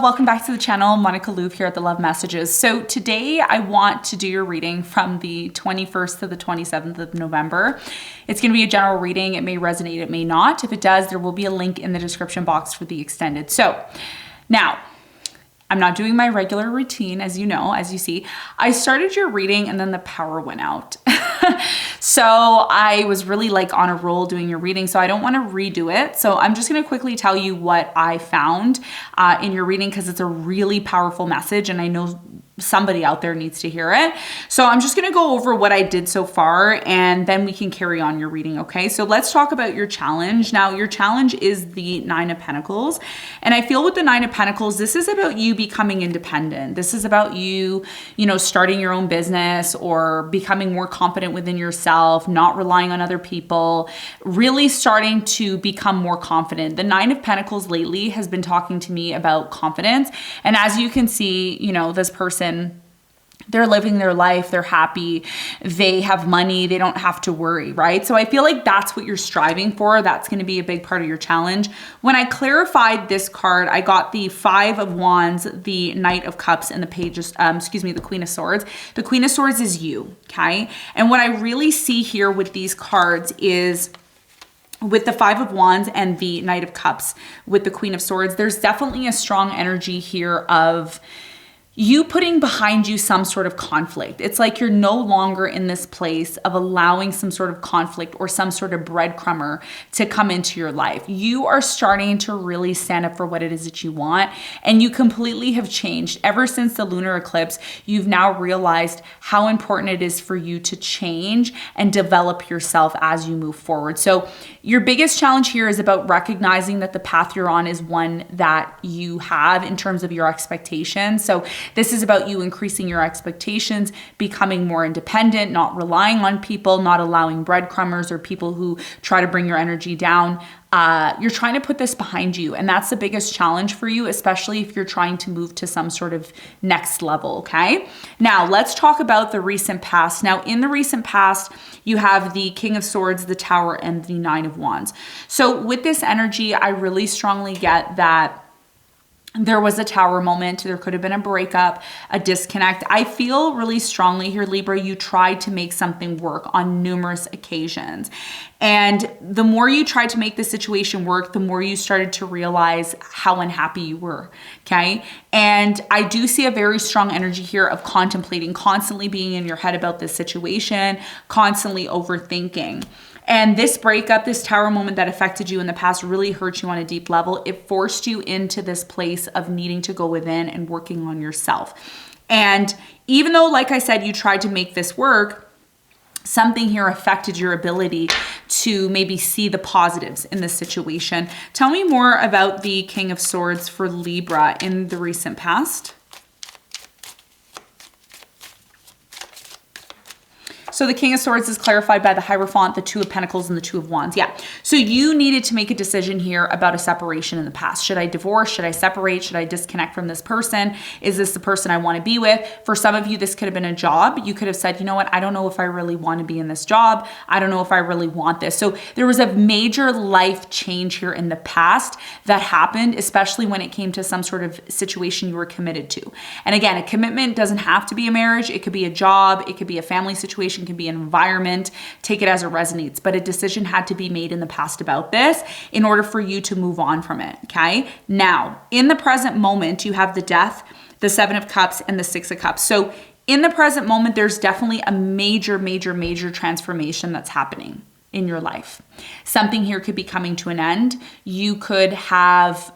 Welcome back to the channel. Monica Louv here at the Love Messages. So today I want to do your reading from the 21st to the 27th of November. It's going to be a general reading. It may resonate, it may not. If it does, there will be a link in the description box for the extended. So now, I'm not doing my regular routine, as you know, as you see. I started your reading and then the power went out. So I was really like on a roll doing your reading, so I don't want to redo it. So I'm just going to quickly tell you what I found in your reading because it's a really powerful message and I know somebody out there needs to hear it. So I'm just going to go over what I did so far and then we can carry on your reading, okay? So let's talk about your challenge. Now, your challenge is the Nine of Pentacles. And I feel with the Nine of Pentacles, this is about you becoming independent. This is about you, starting your own business or becoming more confident within yourself, not relying on other people, really starting to become more confident. The Nine of Pentacles lately has been talking to me about confidence. And as you can see, this person, they're living their life, they're happy, they have money, they don't have to worry, right? So I feel like that's what you're striving for. That's going to be a big part of your challenge. When I clarified this card, I got the Five of Wands, the Knight of Cups, and the the Queen of Swords. The Queen of Swords is you, okay? And what I really see here with these cards is with the Five of Wands and the Knight of Cups with the Queen of Swords, there's definitely a strong energy here of you putting behind you some sort of conflict. It's like you're no longer in this place of allowing some sort of conflict or some sort of breadcrumber to come into your life. You are starting to really stand up for what it is that you want, and you completely have changed. Ever since the lunar eclipse, you've now realized how important it is for you to change and develop yourself as you move forward. So your biggest challenge here is about recognizing that the path you're on is one that you have in terms of your expectations. So this is about you increasing your expectations, becoming more independent, not relying on people, not allowing breadcrumbers or people who try to bring your energy down. You're trying to put this behind you, and that's the biggest challenge for you, especially if you're trying to move to some sort of next level, okay? Now, let's talk about the recent past. Now, in the recent past, you have the King of Swords, the Tower, and the Nine of Wands. So with this energy, I really strongly get that there was a tower moment. There could have been a breakup, a disconnect. I feel really strongly here, Libra, you tried to make something work on numerous occasions. And the more you tried to make the situation work, the more you started to realize how unhappy you were, okay? And I do see a very strong energy here of contemplating, constantly being in your head about this situation, constantly overthinking. And this breakup, this tower moment that affected you in the past really hurt you on a deep level. It forced you into this place of needing to go within and working on yourself. And even though, like I said, you tried to make this work, something here affected your ability to maybe see the positives in this situation. Tell me more about the King of Swords for Libra in the recent past. So the King of Swords is clarified by the Hierophant, the Two of Pentacles, and the Two of Wands. Yeah. So you needed to make a decision here about a separation in the past. Should I divorce? Should I separate? Should I disconnect from this person? Is this the person I want to be with? For some of you, this could have been a job. You could have said, you know what? I don't know if I really want to be in this job. I don't know if I really want this. So there was a major life change here in the past that happened, especially when it came to some sort of situation you were committed to. And again, a commitment doesn't have to be a marriage. It could be a job. It could be a family situation. Can be an environment, take it as it resonates, but a decision had to be made in the past about this in order for you to move on from it, okay? Now, in the present moment, you have the Death, the Seven of Cups, and the Six of Cups. So in the present moment, there's definitely a major, major, major transformation that's happening in your life. Something here could be coming to an end. You could have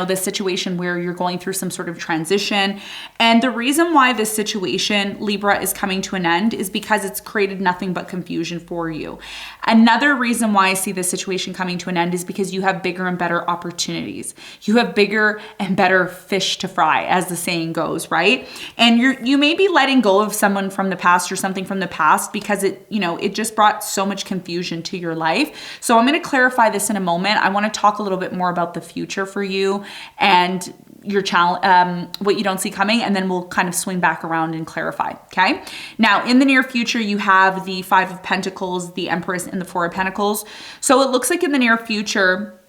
this situation where you're going through some sort of transition. And the reason why this situation, Libra, is coming to an end is because it's created nothing but confusion for you. Another reason why I see this situation coming to an end is because you have bigger and better opportunities. You have bigger and better fish to fry, as the saying goes, right? And you may be letting go of someone from the past or something from the past because it just brought so much confusion to your life. So I'm going to clarify this in a moment. I want to talk a little bit more about the future for you and your challenge, what you don't see coming, and then we'll kind of swing back around and clarify, okay? Now, in the near future, you have the Five of Pentacles, the Empress, and the Four of Pentacles. So it looks like in the near future,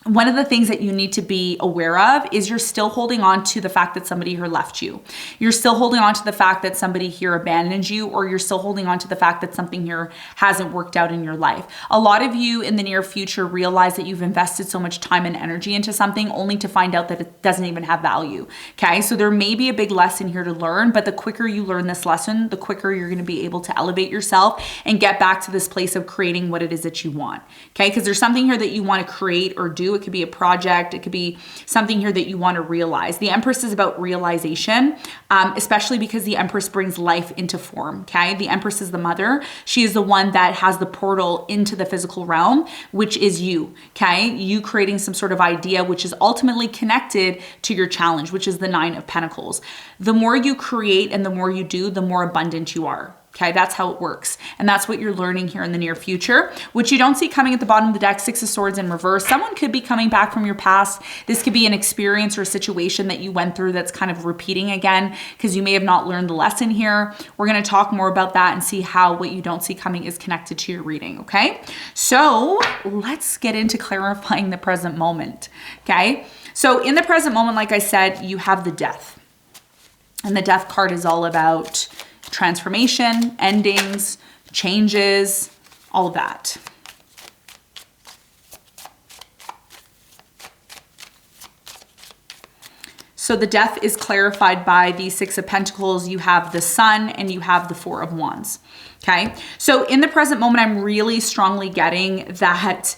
one of the things that you need to be aware of is you're still holding on to the fact that somebody here left you. You're still holding on to the fact that somebody here abandoned you, or you're still holding on to the fact that something here hasn't worked out in your life. A lot of you in the near future realize that you've invested so much time and energy into something only to find out that it doesn't even have value. Okay, so there may be a big lesson here to learn, but the quicker you learn this lesson, the quicker you're going to be able to elevate yourself and get back to this place of creating what it is that you want. Okay, because there's something here that you want to create or do. It could be a project. It could be something here that you want to realize. The Empress is about realization, especially because the Empress brings life into form. Okay. The Empress is the mother. She is the one that has the portal into the physical realm, which is you. Okay. You creating some sort of idea, which is ultimately connected to your challenge, which is the Nine of Pentacles. The more you create and the more you do, the more abundant you are. Okay, that's how it works. And that's what you're learning here in the near future, which you don't see coming at the bottom of the deck, Six of Swords in reverse. Someone could be coming back from your past. This could be an experience or a situation that you went through that's kind of repeating again because you may have not learned the lesson here. We're going to talk more about that and see how what you don't see coming is connected to your reading, okay? So let's get into clarifying the present moment, okay? So in the present moment, like I said, you have the Death. And the Death card is all about transformation, endings, changes, all of that. So the Death is clarified by the Six of Pentacles. You have the Sun and you have the Four of Wands. Okay. So in the present moment, I'm really strongly getting that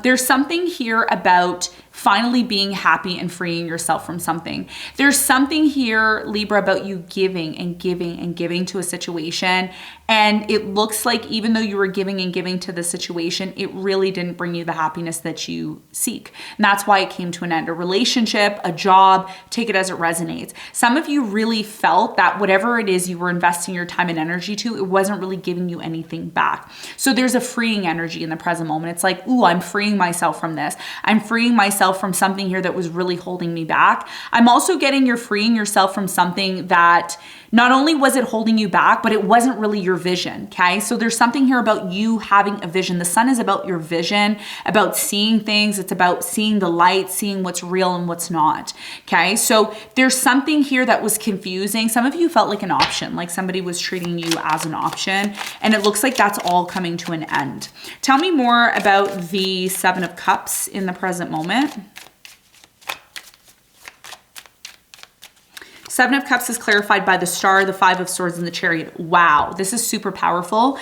there's something here about finally being happy and freeing yourself from something. There's something here, Libra, about you giving and giving and giving to a situation. And it looks like even though you were giving and giving to the situation, it really didn't bring you the happiness that you seek. And that's why it came to an end. A relationship, a job, take it as it resonates. Some of you really felt that whatever it is you were investing your time and energy to, it wasn't really giving you anything back. So there's a freeing energy in the present moment. It's like, ooh, I'm freeing myself from this. I'm freeing myself from something here that was really holding me back. I'm also getting you're freeing yourself from something that not only was it holding you back, but it wasn't really your vision, okay? So there's something here about you having a vision. The Sun is about your vision, about seeing things. It's about seeing the light, seeing what's real and what's not, okay? So there's something here that was confusing. Some of you felt like an option, like somebody was treating you as an option, and it looks like that's all coming to an end. Tell me more about the Seven of Cups in the present moment. Seven of Cups is clarified by the Star, the Five of Swords, and the Chariot. Wow, this is super powerful.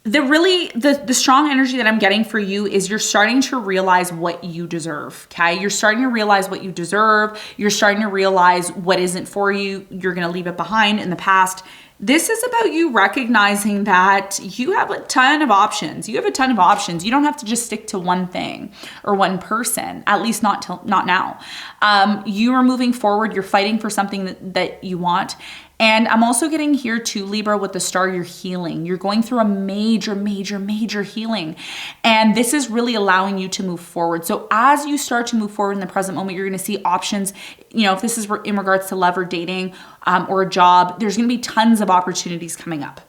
The strong energy that I'm getting for you is you're starting to realize what you deserve, okay? You're starting to realize what you deserve. You're starting to realize what isn't for you. You're going to leave it behind in the past. This is about you recognizing that you have a ton of options. You have a ton of options. You don't have to just stick to one thing or one person, at least not now. You are moving forward. You're fighting for something that you want. And I'm also getting here too, Libra, with the Star, you're healing. You're going through a major, major, major healing. And this is really allowing you to move forward. So as you start to move forward in the present moment, you're going to see options. You know, if this is in regards to love or dating or a job, there's going to be tons of opportunities coming up.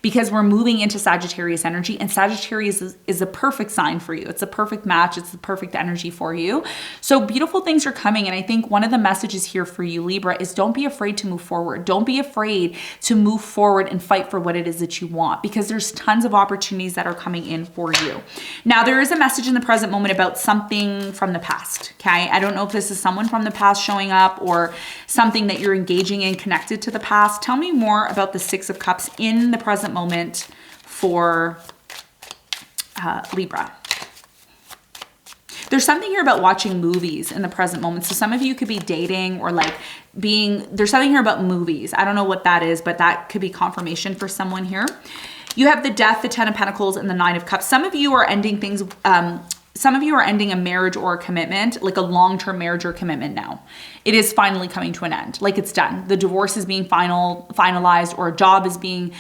Because we're moving into Sagittarius energy, and Sagittarius is a perfect sign for you. It's a perfect match. It's the perfect energy for you. So beautiful things are coming. And I think one of the messages here for you, Libra, is don't be afraid to move forward. Don't be afraid to move forward and fight for what it is that you want, because there's tons of opportunities that are coming in for you. Now, there is a message in the present moment about something from the past, okay? I don't know if this is someone from the past showing up or something that you're engaging in connected to the past. Tell me more about the Six of Cups in the present moment for Libra. There's something here about watching movies in the present moment. So some of you could be dating or like there's something here about movies. I don't know what that is, but that could be confirmation for someone here. You have the Death, the Ten of Pentacles, and the Nine of Cups. Some of you are ending things, some of you are ending a marriage or a commitment, like a long-term marriage or commitment now. It is finally coming to an end, like it's done. The divorce is being finalized, or a job is being,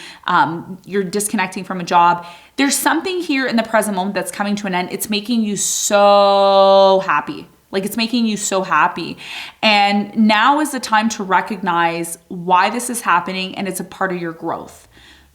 you're disconnecting from a job. There's something here in the present moment that's coming to an end. It's making you so happy. Like it's making you so happy. And now is the time to recognize why this is happening, and it's a part of your growth.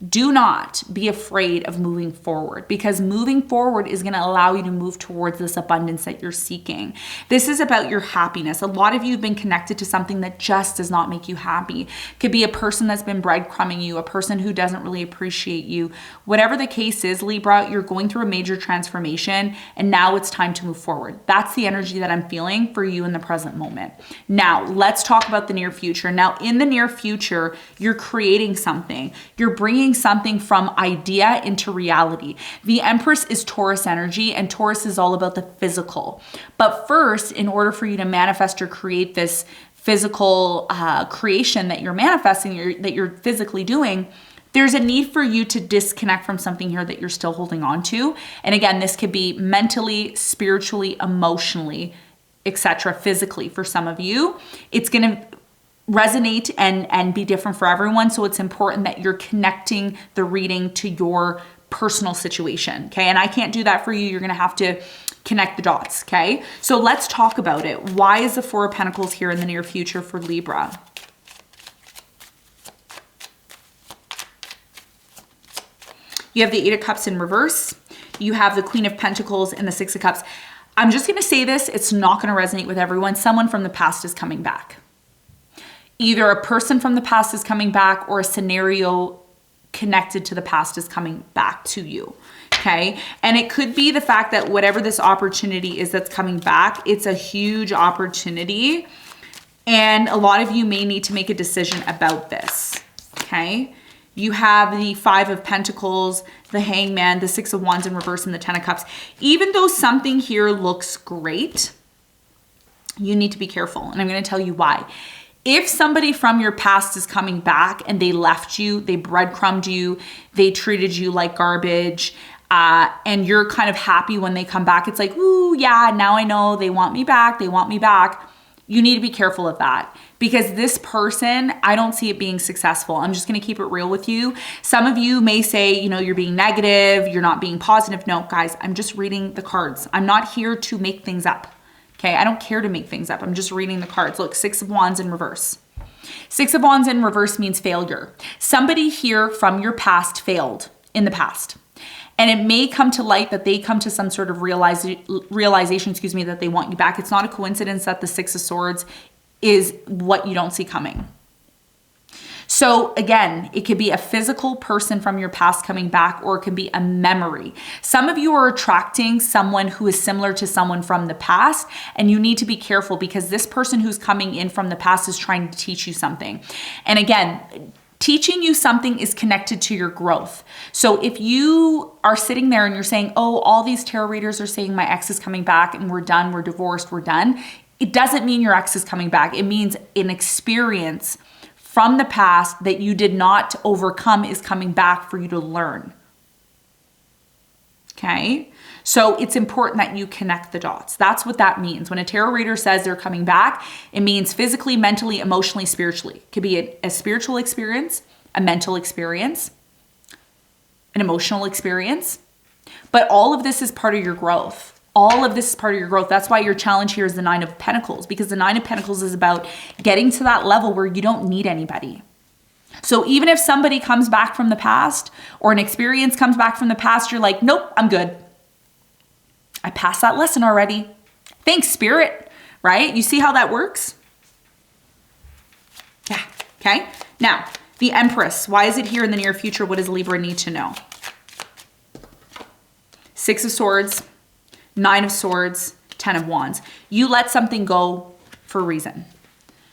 Do not be afraid of moving forward, because moving forward is going to allow you to move towards this abundance that you're seeking. This is about your happiness. A lot of you have been connected to something that just does not make you happy. It could be a person that's been breadcrumbing you, a person who doesn't really appreciate you. Whatever the case is, Libra, you're going through a major transformation and now it's time to move forward. That's the energy that I'm feeling for you in the present moment. Now, let's talk about the near future. Now, in the near future, you're creating something. You're bringing something from idea into reality. The Empress is Taurus energy, and Taurus is all about the physical. But first, in order for you to manifest or create this physical creation that you're manifesting, that you're physically doing, there's a need for you to disconnect from something here that you're still holding on to. And again, this could be mentally, spiritually, emotionally, etc., physically for some of you. It's going to resonate and be different for everyone. So it's important that you're connecting the reading to your personal situation. Okay. And I can't do that for you. You're going to have to connect the dots. Okay. So let's talk about it. Why is the Four of Pentacles here in the near future for Libra? You have the Eight of Cups in reverse. You have the Queen of Pentacles and the Six of Cups. I'm just going to say this. It's not going to resonate with everyone. Someone from the past is coming back. Either a person from the past is coming back or a scenario connected to the past is coming back to you. Okay. And it could be the fact that whatever this opportunity is that's coming back, it's a huge opportunity. And a lot of you may need to make a decision about this. Okay. You have the Five of Pentacles, the Hangman, the Six of Wands in reverse, and the Ten of Cups. Even though something here looks great, you need to be careful. And I'm going to tell you why. If somebody from your past is coming back and they left you, they breadcrumbed you, they treated you like garbage, and you're kind of happy when they come back, it's like, ooh, yeah, now I know they want me back. They want me back. You need to be careful of that, because this person, I don't see it being successful. I'm just going to keep it real with you. Some of you may say, you know, you're being negative, you're not being positive. No, guys, I'm just reading the cards. I'm not here to make things up. Okay, I don't care to make things up. I'm just reading the cards. Look, Six of Wands in reverse. Six of Wands in reverse means failure. Somebody here from your past failed in the past. And it may come to light that they come to some sort of realization, that they want you back. It's not a coincidence that the Six of Swords is what you don't see coming. So again, it could be a physical person from your past coming back, or it can be a memory. Some of you are attracting someone who is similar to someone from the past, and you need to be careful, because this person who's coming in from the past is trying to teach you something. And again, teaching you something is connected to your growth. So if you are sitting there and you're saying, oh, all these tarot readers are saying my ex is coming back and we're done, we're divorced, we're done. It doesn't mean your ex is coming back. It means an experience from the past that you did not overcome is coming back for you to learn. Okay? So it's important that you connect the dots. That's what that means. When a tarot reader says they're coming back, it means physically, mentally, emotionally, spiritually. It could be a spiritual experience, a mental experience, an emotional experience. But all of this is part of your growth. All of this is part of your growth. That's why your challenge here is the Nine of Pentacles, because the Nine of Pentacles is about getting to that level where you don't need anybody. So even if somebody comes back from the past, or an experience comes back from the past, you're like, nope, I'm good. I passed that lesson already. Thanks, Spirit, right? You see how that works? Yeah, okay. Now, the Empress, why is it here in the near future? What does Libra need to know? Six of Swords, Nine of Swords, Ten of Wands. You let something go for a reason.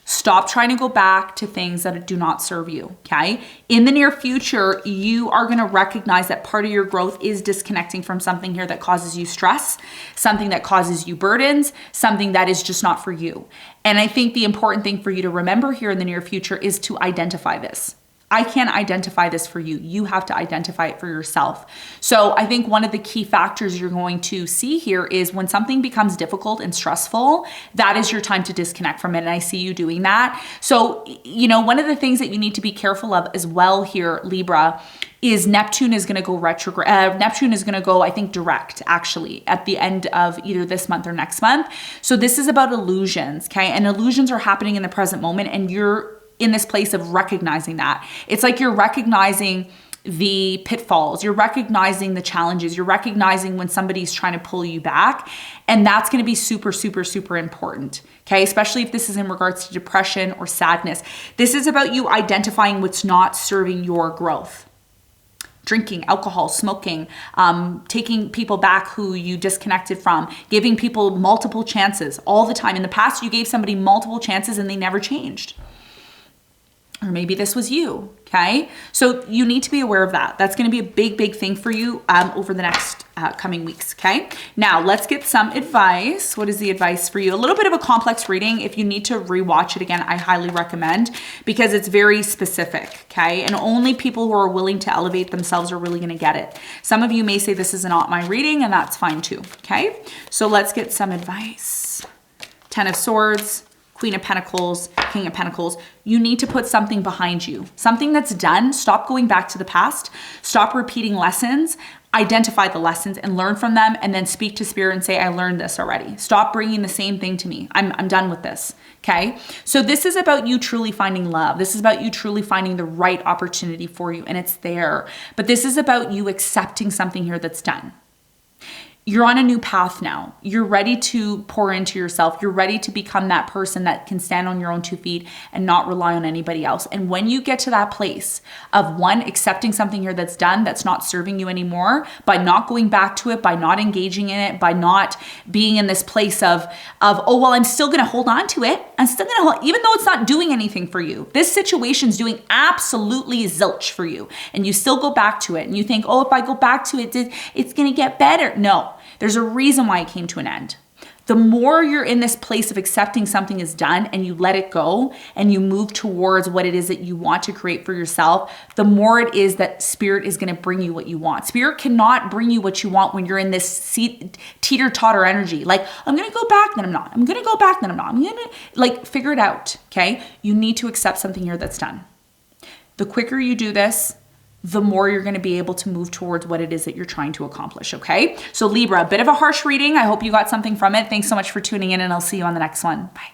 Stop trying to go back to things that do not serve you, okay? In the near future, you are going to recognize that part of your growth is disconnecting from something here that causes you stress, something that causes you burdens, something that is just not for you. And I think the important thing for you to remember here in the near future is to identify this. I can't identify this for you. You have to identify it for yourself. So I think one of the key factors you're going to see here is when something becomes difficult and stressful, that is your time to disconnect from it. And I see you doing that. So, you know, one of the things that you need to be careful of as well here, Libra, is Neptune is going to go retrograde. Neptune is going to go, I think, direct actually at the end of either this month or next month. So this is about illusions, okay? And illusions are happening in the present moment, and you're in this place of recognizing that. It's like you're recognizing the pitfalls. You're recognizing the challenges. You're recognizing when somebody's trying to pull you back. And that's going to be super, super, super important. Okay. Especially if this is in regards to depression or sadness. This is about you identifying what's not serving your growth. Drinking, alcohol, smoking, taking people back who you disconnected from, giving people multiple chances all the time. In the past, you gave somebody multiple chances and they never changed. Or maybe this was you, okay? So you need to be aware of that. That's going to be a big, big thing for you over the next coming weeks, okay? Now, let's get some advice. What is the advice for you? A little bit of a complex reading. If you need to rewatch it again, I highly recommend because it's very specific, okay? And only people who are willing to elevate themselves are really going to get it. Some of you may say this is not my reading, and that's fine too, okay? So let's get some advice. 10 of Swords, Queen of Pentacles, King of Pentacles. You need to put something behind you. Something that's done. Stop going back to the past. Stop repeating lessons. Identify the lessons and learn from them, and then speak to Spirit and say, I learned this already. Stop bringing the same thing to me. I'm done with this, okay? So this is about you truly finding love. This is about you truly finding the right opportunity for you, and it's there. But this is about you accepting something here that's done. You're on a new path now. You're ready to pour into yourself. You're ready to become that person that can stand on your own 2 feet and not rely on anybody else. And when you get to that place of one, accepting something here that's done, that's not serving you anymore, by not going back to it, by not engaging in it, by not being in this place of oh, well, I'm still going to hold on to it. I'm still going to hold, even though it's not doing anything for you. This situation's doing absolutely zilch for you. And you still go back to it. And you think, oh, if I go back to it, it's going to get better. No. There's a reason why it came to an end. The more you're in this place of accepting something is done and you let it go and you move towards what it is that you want to create for yourself, the more it is that Spirit is going to bring you what you want. Spirit cannot bring you what you want when you're in this teeter-totter energy. Like, I'm going to go back, then I'm not. I'm going to go back, then I'm not. I'm going to, figure it out, okay? You need to accept something here that's done. The quicker you do this, the more you're going to be able to move towards what it is that you're trying to accomplish, okay? So Libra, a bit of a harsh reading. I hope you got something from it. Thanks so much for tuning in, and I'll see you on the next one. Bye.